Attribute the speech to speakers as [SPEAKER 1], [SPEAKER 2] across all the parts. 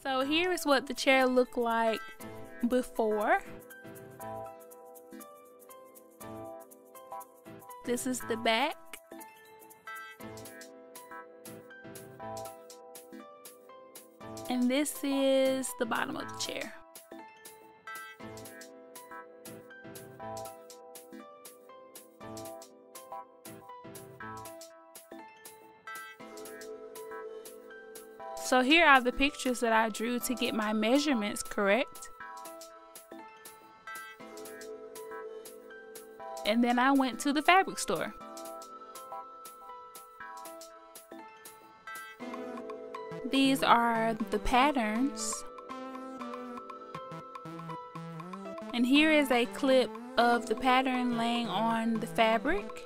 [SPEAKER 1] So here is what the chair looked like before. This is the back. And this is the bottom of the chair. So here are the pictures that I drew to get my measurements correct. And then I went to the fabric store. These are the patterns. And here is a clip of the pattern laying on the fabric.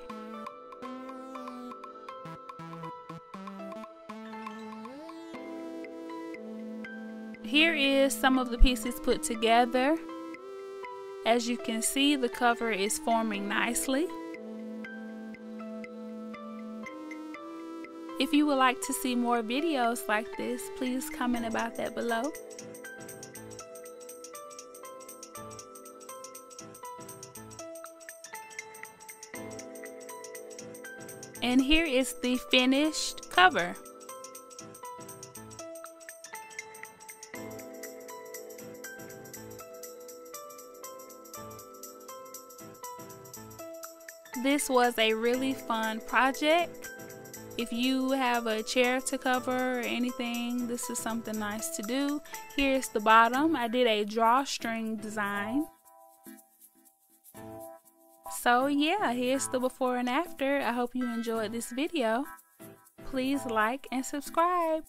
[SPEAKER 1] Here is some of the pieces put together. As you can see, the cover is forming nicely. If you would like to see more videos like this, please comment about that below. And here is the finished cover. This was a really fun project. If you have a chair to cover or anything, this is something nice to do. Here's the bottom. I did a drawstring design. So yeah, here's the before and after. I hope you enjoyed this video. Please like and subscribe.